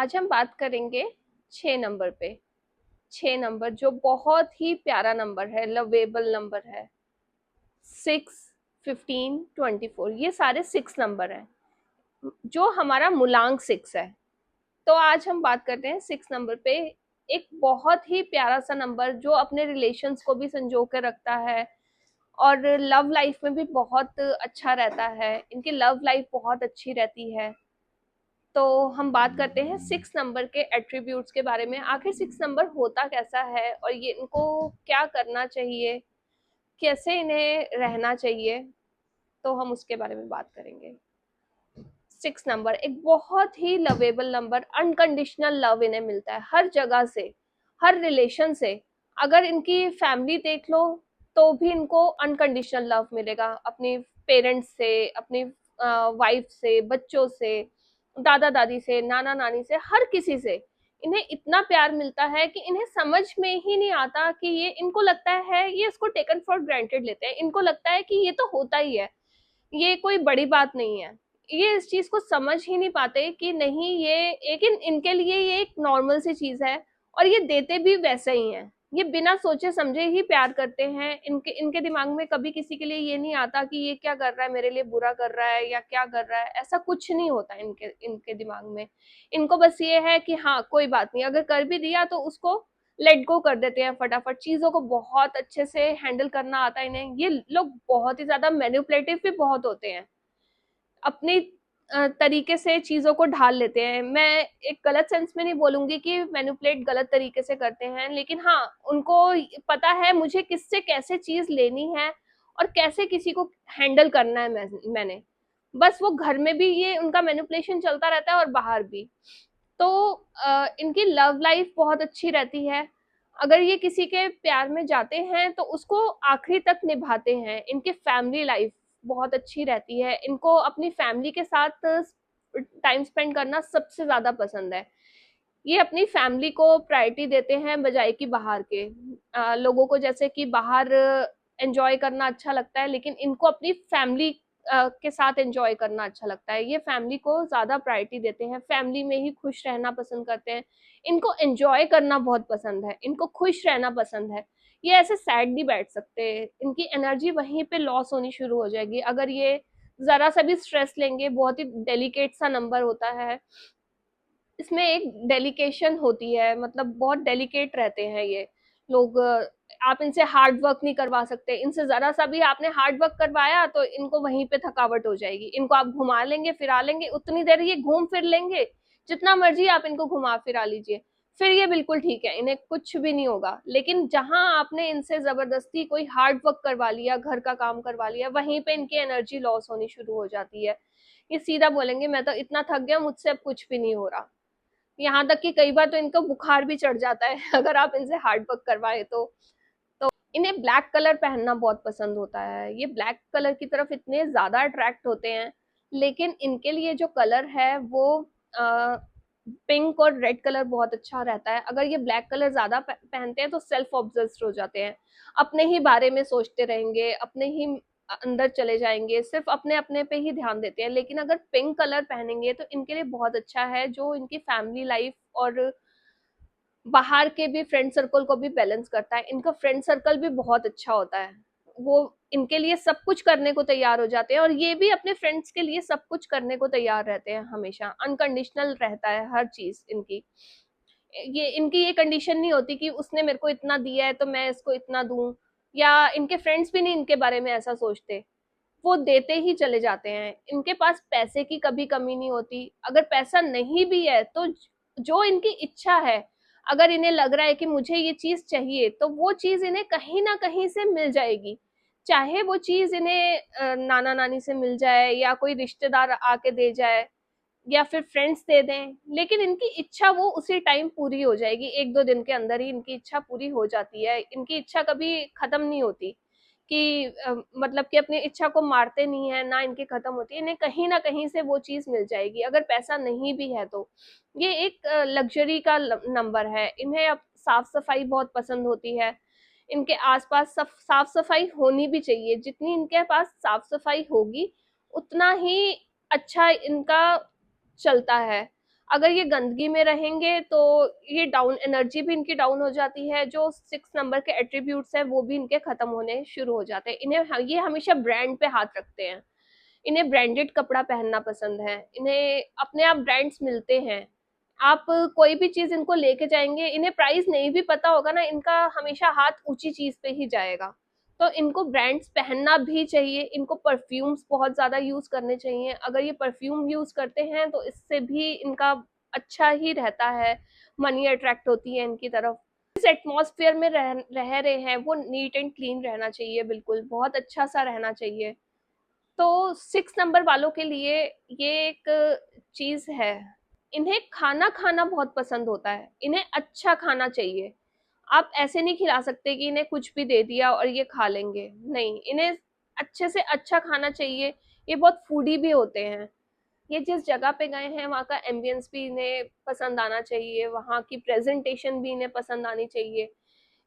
आज हम बात करेंगे 6 नंबर पे। 6 नंबर जो बहुत ही प्यारा नंबर है, लवेबल नंबर है। 6, 15, 24 ये सारे 6 नंबर हैं जो हमारा मूलांक 6 है। तो आज हम बात करते हैं 6 नंबर पे। एक बहुत ही प्यारा सा नंबर जो अपने रिलेशंस को भी संजो के रखता है और लव लाइफ में भी बहुत अच्छा रहता है। इनकी लव लाइफ बहुत अच्छी रहती है। तो हम बात करते हैं 6 नंबर के एट्रीब्यूट्स के बारे में। आखिर 6 नंबर होता कैसा है और ये इनको क्या करना चाहिए, कैसे इन्हें रहना चाहिए, तो हम उसके बारे में बात करेंगे। 6 नंबर एक बहुत ही लवेबल नंबर, अनकंडीशनल लव इन्हें मिलता है हर जगह से, हर रिलेशन से। अगर इनकी फैमिली देख लो तो भी इनको अनकंडीशनल लव मिलेगा, अपनी पेरेंट्स से, अपनी वाइफ से, बच्चों से, दादा दादी से, नाना नानी से, हर किसी से इन्हें इतना प्यार मिलता है कि इन्हें समझ में ही नहीं आता कि ये, इनको लगता है ये इसको टेकन फॉर ग्रांटेड लेते हैं। इनको लगता है कि ये तो होता ही है, ये कोई बड़ी बात नहीं है। ये इस चीज को समझ ही नहीं पाते कि नहीं, ये लेकिन इनके लिए ये एक नॉर्मल सी चीज है और ये देते भी वैसे ही हैं। ये बिना सोचे समझे ही प्यार करते हैं। इनके इनके दिमाग में कभी किसी के लिए ये नहीं आता कि ये क्या कर रहा है, मेरे लिए बुरा कर रहा है या क्या कर रहा है। ऐसा कुछ नहीं होता इनके इनके दिमाग में। इनको बस ये है कि हाँ कोई बात नहीं, अगर कर भी दिया तो उसको लेट गो कर देते हैं फटाफट। चीजों को बहुत अच्छे से हैंडल करना आता है इन्हें। ये लोग बहुत ही ज्यादा मैनिपुलेटिव भी बहुत होते हैं, अपनी तरीके से चीजों को ढाल लेते हैं। मैं एक गलत सेंस में नहीं बोलूंगी कि मैनिपुलेट गलत तरीके से करते हैं, लेकिन हाँ उनको पता है मुझे किससे कैसे चीज लेनी है और कैसे किसी को हैंडल करना है। मैंने बस वो घर में भी ये उनका मैनिपुलेशन चलता रहता है और बाहर भी। तो इनकी लव लाइफ बहुत अच्छी रहती है। अगर ये किसी के प्यार में जाते हैं तो उसको आखिरी तक निभाते हैं। इनकी फैमिली लाइफ बहुत अच्छी रहती है। इनको अपनी फैमिली के साथ टाइम स्पेंड करना सबसे ज्यादा पसंद है। ये अपनी फैमिली को प्रायोरिटी देते हैं बजाय कि बाहर के लोगों को। जैसे कि बाहर एंजॉय करना अच्छा लगता है, लेकिन इनको अपनी फैमिली के साथ एंजॉय करना अच्छा लगता है। ये फैमिली को ज्यादा प्रायोरिटी देते हैं, फैमिली में ही खुश रहना पसंद करते हैं। इनको एंजॉय करना बहुत पसंद है, इनको खुश रहना पसंद है। ये ऐसे सैड नहीं बैठ सकते। इनकी एनर्जी वहीं पे लॉस होनी शुरू हो जाएगी अगर ये जरा सा भी स्ट्रेस लेंगे। बहुत ही डेलिकेट सा नंबर होता है, इसमें एक डेलिकेशन होती है, मतलब बहुत डेलिकेट रहते हैं ये लोग। आप इनसे हार्ड वर्क नहीं करवा सकते। इनसे जरा सा भी आपने हार्ड वर्क करवाया तो इनको वहीं पे थकावट हो जाएगी। इनको आप घुमा लेंगे फिरा लेंगे, उतनी देर ये घूम फिर लेंगे, जितना मर्जी आप इनको घुमा फिरा लीजिए, फिर ये बिल्कुल ठीक है, इन्हें कुछ भी नहीं होगा। लेकिन जहां आपने इनसे जबरदस्ती कोई हार्ड वर्क करवा लिया, घर का काम करवा लिया, वहीं पे इनकी एनर्जी लॉस होनी शुरू हो जाती है। ये सीधा बोलेंगे मैं तो इतना थक गया, मुझसे अब कुछ भी नहीं हो रहा। यहाँ तक कि कई बार तो इनको बुखार भी चढ़ जाता है अगर आप इनसे हार्ड वर्क करवाए तो इन्हें ब्लैक कलर पहनना बहुत पसंद होता है। ये ब्लैक कलर की तरफ इतने ज्यादा अट्रैक्ट होते हैं, लेकिन इनके लिए जो कलर है वो पिंक और रेड कलर बहुत अच्छा रहता है। अगर ये ब्लैक कलर ज्यादा पहनते हैं तो सेल्फ ऑब्सेस्ड हो जाते हैं, अपने ही बारे में सोचते रहेंगे, अपने ही अंदर चले जाएंगे, सिर्फ अपने अपने पे ही ध्यान देते हैं। लेकिन अगर पिंक कलर पहनेंगे तो इनके लिए बहुत अच्छा है, जो इनकी फैमिली लाइफ और बाहर के भी फ्रेंड सर्कल को भी बैलेंस करता है। इनका फ्रेंड सर्कल भी बहुत अच्छा होता है, वो इनके लिए सब कुछ करने को तैयार हो जाते हैं और ये भी अपने फ्रेंड्स के लिए सब कुछ करने को तैयार रहते हैं। हमेशा अनकंडीशनल रहता है हर चीज इनकी। ये इनकी ये कंडीशन नहीं होती कि उसने मेरे को इतना दिया है तो मैं इसको इतना दूं, या इनके फ्रेंड्स भी नहीं इनके बारे में ऐसा सोचते, वो देते ही चले जाते हैं। इनके पास पैसे की कभी कमी नहीं होती। अगर पैसा नहीं भी है तो जो इनकी इच्छा है, अगर इन्हें लग रहा है कि मुझे ये चीज चाहिए तो वो चीज इन्हें कहीं ना कहीं से मिल जाएगी। चाहे वो चीज इन्हें नाना नानी से मिल जाए या कोई रिश्तेदार आके दे जाए या फिर फ्रेंड्स दे दें, लेकिन इनकी इच्छा वो उसी टाइम पूरी हो जाएगी। 1-2 दिन के अंदर ही इनकी इच्छा पूरी हो जाती है। इनकी इच्छा कभी खत्म नहीं होती कि मतलब कि अपनी इच्छा को मारते नहीं है ना, इनकी खत्म होती है। इन्हें कहीं ना कहीं से वो चीज मिल जाएगी अगर पैसा नहीं भी है तो। ये एक लग्जरी का नंबर है। इन्हें अब साफ सफाई बहुत पसंद होती है। इनके आसपास साफ सफाई होनी भी चाहिए। जितनी इनके पास साफ सफाई होगी उतना ही अच्छा इनका चलता है। अगर ये गंदगी में रहेंगे तो ये डाउन, एनर्जी भी इनकी डाउन हो जाती है, जो 6 नंबर के एट्रीब्यूट्स हैं वो भी इनके खत्म होने शुरू हो जाते हैं। ये हमेशा ब्रांड पे हाथ रखते हैं, इन्हें ब्रांडेड कपड़ा पहनना पसंद है, इन्हें अपने आप ब्रांड्स मिलते हैं। आप कोई भी चीज इनको लेके जाएंगे, इन्हें प्राइस नहीं भी पता होगा ना, इनका हमेशा हाथ ऊंची चीज पे ही जाएगा। तो इनको ब्रांड्स पहनना भी चाहिए, इनको परफ्यूम्स बहुत ज्यादा यूज करने चाहिए। अगर ये परफ्यूम यूज करते हैं तो इससे भी इनका अच्छा ही रहता है, मनी अट्रैक्ट होती है इनकी तरफ। इस एटमॉस्फेयर में रह रहे हैं वो नीट एंड क्लीन रहना चाहिए, बिल्कुल बहुत अच्छा सा रहना चाहिए। तो 6 नंबर वालों के लिए ये एक चीज है, इन्हें खाना खाना बहुत पसंद होता है, इन्हें अच्छा खाना चाहिए। आप ऐसे नहीं खिला सकते कि इन्हें कुछ भी दे दिया और ये खा लेंगे, नहीं, इन्हें अच्छे से अच्छा खाना चाहिए। ये बहुत फूडी भी होते हैं। ये जिस जगह पे गए हैं वहाँ का एम्बियंस भी इन्हें पसंद आना चाहिए, वहाँ की प्रेजेंटेशन भी इन्हें पसंद आनी चाहिए।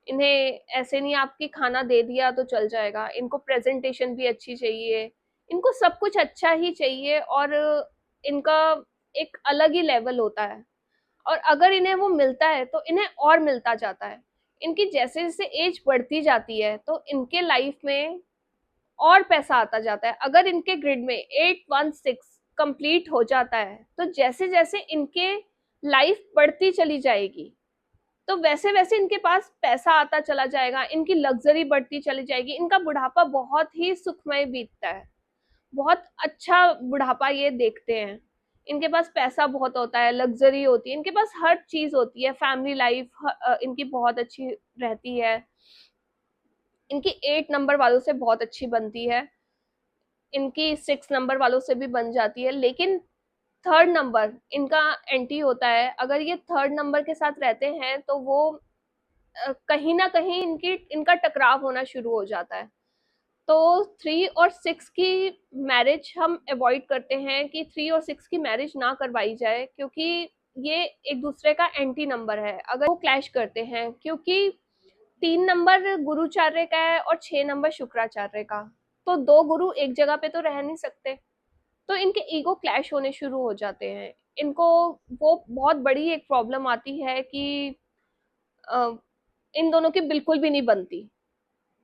इन्हें ऐसे नहीं आपकी खाना दे दिया तो चल जाएगा, इनको प्रेजेंटेशन भी अच्छी चाहिए, इनको सब कुछ अच्छा ही चाहिए। और इनका एक अलग ही लेवल होता है, और अगर इन्हें वो मिलता है तो इन्हें और मिलता जाता है। इनकी जैसे जैसे एज बढ़ती जाती है तो इनके लाइफ में और पैसा आता जाता है। अगर इनके ग्रिड में 816 कंप्लीट हो जाता है तो जैसे जैसे इनके लाइफ बढ़ती चली जाएगी तो वैसे वैसे इनके पास पैसा आता चला जाएगा, इनकी लग्जरी बढ़ती चली जाएगी, इनका बुढ़ापा बहुत ही सुखमय बीतता है, बहुत अच्छा बुढ़ापा ये देखते हैं। इनके पास पैसा बहुत होता है, लग्जरी होती है, इनके पास हर चीज होती है, फैमिली लाइफ इनकी बहुत अच्छी रहती है। इनकी 8 नंबर वालों से बहुत अच्छी बनती है, इनकी 6 नंबर वालों से भी बन जाती है। लेकिन 3rd नंबर इनका एंटी होता है। अगर ये 3rd नंबर के साथ रहते हैं तो वो कहीं ना कहीं इनका टकराव होना शुरू हो जाता है। तो 3 और 6 की मैरिज हम अवॉइड करते हैं कि 3 और 6 की मैरिज ना करवाई जाए, क्योंकि ये एक दूसरे का एंटी नंबर है अगर वो क्लैश करते हैं। क्योंकि 3 नंबर गुरुचार्य का है और 6 नंबर शुक्राचार्य का, तो 2 गुरु एक जगह पे तो रह नहीं सकते, तो इनके ईगो क्लैश होने शुरू हो जाते हैं। इनको वो बहुत बड़ी एक प्रॉब्लम आती है कि इन दोनों की बिल्कुल भी नहीं बनती।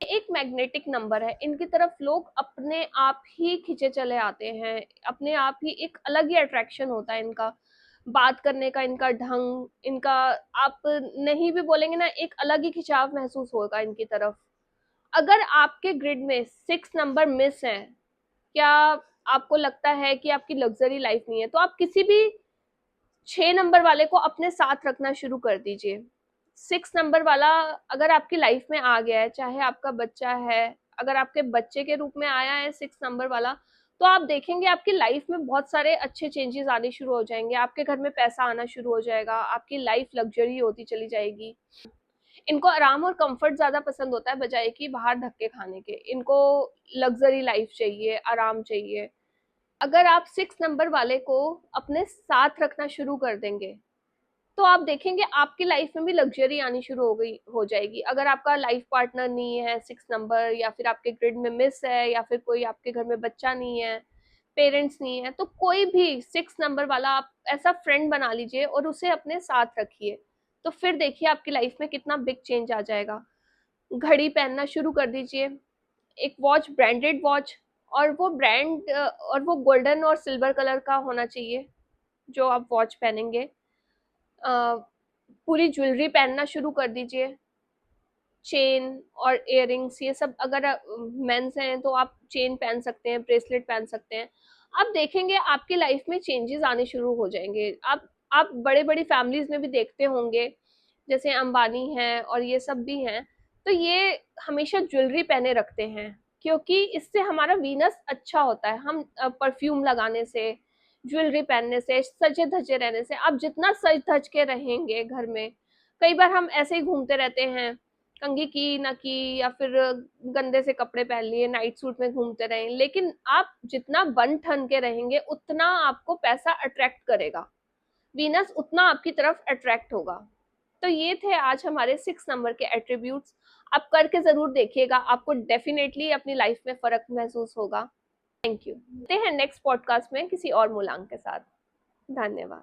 एक मैग्नेटिक नंबर है, इनकी तरफ लोग अपने आप ही खिंचे चले आते हैं, अपने आप ही एक अलग ही अट्रैक्शन होता है इनका, बात करने का इनका ढंग, इनका आप नहीं भी बोलेंगे ना, एक अलग ही खिंचाव महसूस होगा इनकी तरफ। अगर आपके ग्रिड में 6 नंबर मिस है, क्या आपको लगता है कि आपकी लग्जरी लाइफ नहीं है, तो आप किसी भी 6 नंबर वाले को अपने साथ रखना शुरू कर दीजिए। 6 नंबर वाला अगर आपकी लाइफ में आ गया है, चाहे आपका बच्चा है, अगर आपके बच्चे के रूप में आया है 6 नंबर वाला, तो आप देखेंगे आपकी लाइफ में बहुत सारे अच्छे चेंजेस आने शुरू हो जाएंगे, आपके घर में पैसा आना शुरू हो जाएगा, आपकी लाइफ लग्जरी होती चली जाएगी। इनको आराम और कंफर्ट ज्यादा पसंद होता है बजाय कि बाहर धक्के खाने के। इनको लग्जरी लाइफ चाहिए, आराम चाहिए। अगर आप 6 नंबर वाले को अपने साथ रखना शुरू कर देंगे तो आप देखेंगे आपकी लाइफ में भी लग्जरी आनी शुरू हो जाएगी। अगर आपका लाइफ पार्टनर नहीं है 6 नंबर, या फिर आपके ग्रिड में मिस है, या फिर कोई आपके घर में बच्चा नहीं है, पेरेंट्स नहीं है, तो कोई भी 6 नंबर वाला आप ऐसा फ्रेंड बना लीजिए और उसे अपने साथ रखिए। तो फिर देखिए आपकी लाइफ में कितना बिग चेंज आ जाएगा। घड़ी पहनना शुरू कर दीजिए, एक वॉच, ब्रांडेड वॉच, और वो ब्रांड और वो गोल्डन और सिल्वर कलर का होना चाहिए जो आप वॉच पहनेंगे। पूरी ज्वेलरी पहनना शुरू कर दीजिए, चेन और इयररिंग्स, ये सब। अगर मेंस हैं तो आप चेन पहन सकते हैं, ब्रेसलेट पहन सकते हैं। आप देखेंगे आपकी लाइफ में चेंजेस आने शुरू हो जाएंगे। आप बड़े बड़ी फैमिलीज में भी देखते होंगे, जैसे अंबानी हैं और ये सब भी हैं, तो ये हमेशा ज्वेलरी पहने रखते हैं, क्योंकि इससे हमारा वीनस अच्छा होता है। हम परफ्यूम लगाने से, ज्वेलरी पहनने से, सजे धजे रहने से, आप जितना सज धज के रहेंगे घर में, कई बार हम ऐसे ही घूमते रहते हैं, कंघी की ना की, या फिर गंदे से कपड़े पहन लिए, नाइट सूट में घूमते रहे, लेकिन आप जितना बन ठन के रहेंगे उतना आपको पैसा अट्रैक्ट करेगा, वीनस उतना आपकी तरफ अट्रैक्ट होगा। तो ये थे आज हमारे 6 नंबर के एट्रीब्यूट्स। आप करके जरूर देखिएगा, आपको डेफिनेटली अपनी लाइफ में फर्क महसूस होगा। Thank you. मिलते हैं नेक्स्ट पॉडकास्ट में किसी और मूलांक के साथ। धन्यवाद।